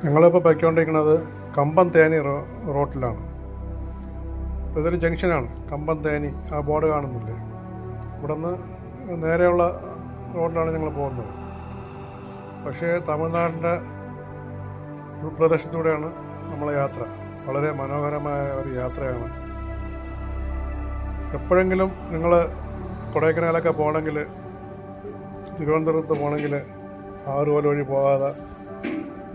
ഞങ്ങളിപ്പോൾ പൊയ്ക്കൊണ്ടിരിക്കുന്നത് കമ്പം തേനി റോട്ടിലാണ്. ഇപ്പോൾ ഇതൊരു ജംഗ്ഷനാണ്, കമ്പം തേനി. ആ ബോർഡ് കാണുന്നില്ലേ? ഇവിടെ നിന്ന് നേരെയുള്ള റോഡിലാണ് ഞങ്ങൾ പോകുന്നത്. പക്ഷേ തമിഴ്നാടിൻ്റെ ഉൾപ്രദേശത്തൂടെയാണ് നമ്മളെ യാത്ര. വളരെ മനോഹരമായ ഒരു യാത്രയാണ്. എപ്പോഴെങ്കിലും നിങ്ങൾ കൊടൈക്കനാലൊക്കെ പോകണമെങ്കിൽ, തിരുവനന്തപുരത്ത് പോകണമെങ്കിൽ ആറുകോൽ വഴി പോകാതെ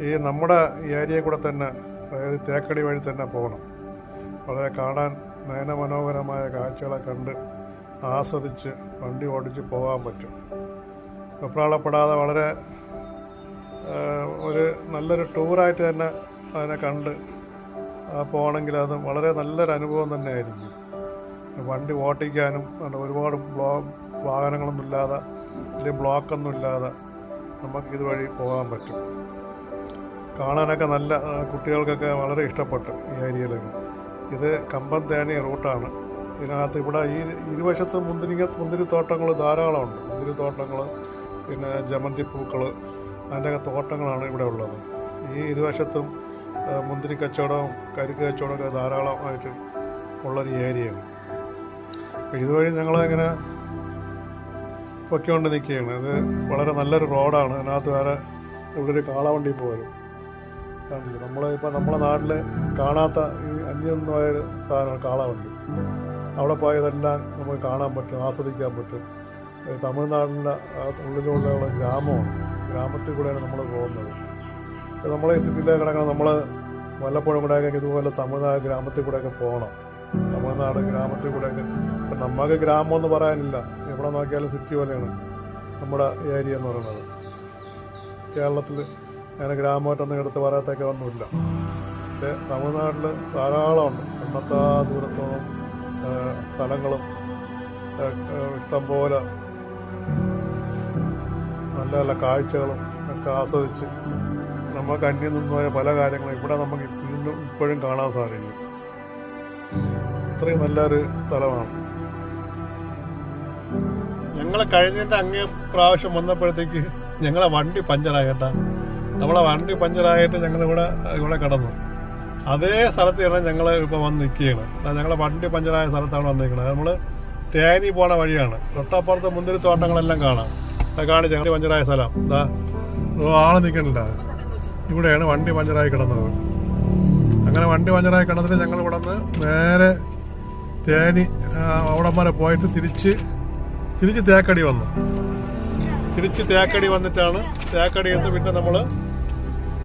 ഈ നമ്മുടെ ഏരിയയിൽ കൂടെ തന്നെ, അതായത് തേക്കടി വഴി തന്നെ പോകണം. വളരെ കാണാൻ നയനമനോഹരമായ കാഴ്ചകളെ കണ്ട് ആസ്വദിച്ച് വണ്ടി ഓടിച്ച് പോകാൻ പറ്റും. വെപ്രാളപ്പെടാതെ വളരെ ഒരു നല്ലൊരു ടൂറായിട്ട് തന്നെ അതിനെ കണ്ട് പോകണമെങ്കിൽ അത് വളരെ നല്ലൊരു അനുഭവം തന്നെ ആയിരിക്കും. വണ്ടി ഓട്ടിക്കാനും ഒരുപാട് വാഹനങ്ങളൊന്നും ഇല്ലാതെ, അല്ലെങ്കിൽ ബ്ലോക്കൊന്നും ഇല്ലാതെ നമുക്ക് ഇതുവഴി പോകാൻ പറ്റും. കാണാനൊക്കെ നല്ല, കുട്ടികൾക്കൊക്കെ വളരെ ഇഷ്ടപ്പെട്ടു ഈ ഏരിയയിലൊക്കെ. ഇത് കമ്പം തേനി റൂട്ടാണ്. ഇതിനകത്ത് ഇവിടെ ഈ ഇരുവശത്തും മുന്തിരിത്തോട്ടങ്ങൾ ധാരാളമുണ്ട്. മുന്തിരിത്തോട്ടങ്ങൾ, പിന്നെ ജമന്തി പൂക്കൾ, അതിൻ്റെയൊക്കെ തോട്ടങ്ങളാണ് ഇവിടെ ഉള്ളത്. ഈ ഇരുവശത്തും മുന്തിരി കച്ചവടവും കരിക്ക് കച്ചവടമൊക്കെ ധാരാളമായിട്ട് ഉള്ളൊരു ഏരിയയാണ്. അപ്പോൾ ഇതുവഴി ഞങ്ങളിങ്ങനെ പൊയ്ക്കൊണ്ട് നിൽക്കുകയാണ്. ഇത് വളരെ നല്ലൊരു റോഡാണ്. അതിനകത്ത് വേറെ ഉള്ളൊരു കാളവണ്ടി പോലും കണ്ടില്ല. നമ്മളിപ്പോൾ നമ്മുടെ നാട്ടിൽ കാണാത്ത ഈ അന്യമായ സാധനമാണ് കാളവണ്ടി. അവിടെ പോയതെല്ലാം നമുക്ക് കാണാൻ പറ്റും, ആസ്വദിക്കാൻ പറ്റും. തമിഴ്നാടിൻ്റെ ഉള്ളിലുള്ള ഗ്രാമമാണ്. ഗ്രാമത്തിൽ കൂടെയാണ് നമ്മൾ പോകുന്നത്. നമ്മൾ ഈ സിറ്റിയിലേക്ക് കിടക്കണം. നമ്മൾ വല്ലപ്പോഴും കൂടെയൊക്കെ ഇതുപോലെ തമിഴ്നാട് ഗ്രാമത്തിൽ കൂടെയൊക്കെ പോകണം. തമിഴ്നാട് ഗ്രാമത്തിൽ കൂടെയൊക്കെ. ഇപ്പം നമുക്ക് ഗ്രാമമൊന്നും പറയാനില്ല. എവിടെ നോക്കിയാലും സിറ്റി പോലെയാണ് നമ്മുടെ ഏരിയ എന്ന് പറയുന്നത്. കേരളത്തിൽ അങ്ങനെ ഗ്രാമമായിട്ടൊന്നും എടുത്ത് പറയാത്തൊക്കെ ഒന്നുമില്ല. പക്ഷേ തമിഴ്നാട്ടിൽ ധാരാളമുണ്ട്. എണ്ണത്താ ദൂരത്തോളം സ്ഥലങ്ങളും ഇഷ്ടംപോലെ നല്ല നല്ല കാഴ്ചകളും ഒക്കെ ആസ്വദിച്ച് നമുക്ക് അന്യം നിന്ന് പോയ പല കാര്യങ്ങളും ഇവിടെ നമുക്ക് ഇപ്പോഴും കാണാൻ സാധിക്കും. ഇത്രയും നല്ലൊരു സ്ഥലമാണ്. ഞങ്ങൾ കഴിഞ്ഞതിൻ്റെ അങ്ങേ പ്രാവശ്യം വന്നപ്പോഴത്തേക്ക് ഞങ്ങളെ വണ്ടി പഞ്ചറായി കേട്ടാ. നമ്മളെ വണ്ടി പഞ്ചറായിട്ട് ഞങ്ങളിവിടെ കിടന്നു. അതേ സ്ഥലത്ത് തന്നെ ഞങ്ങൾ ഇപ്പോൾ വന്ന് നിൽക്കുകയാണ്. ഞങ്ങളെ വണ്ടി പഞ്ചറായ സ്ഥലത്താണ് വന്നിരിക്കുന്നത്. നമ്മൾ തേനി പോണ വഴിയാണ്. തൊട്ടപ്പുറത്ത് മുന്തിരിത്തോട്ടങ്ങളെല്ലാം കാണാം. കാണിച്ച് ഞങ്ങൾ പഞ്ചറായ സ്ഥലം എന്താ ആള് നിൽക്കണില്ല. ഇവിടെയാണ് വണ്ടി പഞ്ചറായി കിടന്നത്. അങ്ങനെ വണ്ടി പഞ്ചറായി കിടന്നിട്ട് ഞങ്ങൾ ഇവിടെ നിന്ന് നേരെ തേനി അവിടം വരെ പോയിട്ട് തിരിച്ച് തേക്കടി വന്നു. തിരിച്ച് തേക്കടി വന്നിട്ടാണ്, തേക്കടി എന്ന് പിന്നെ നമ്മൾ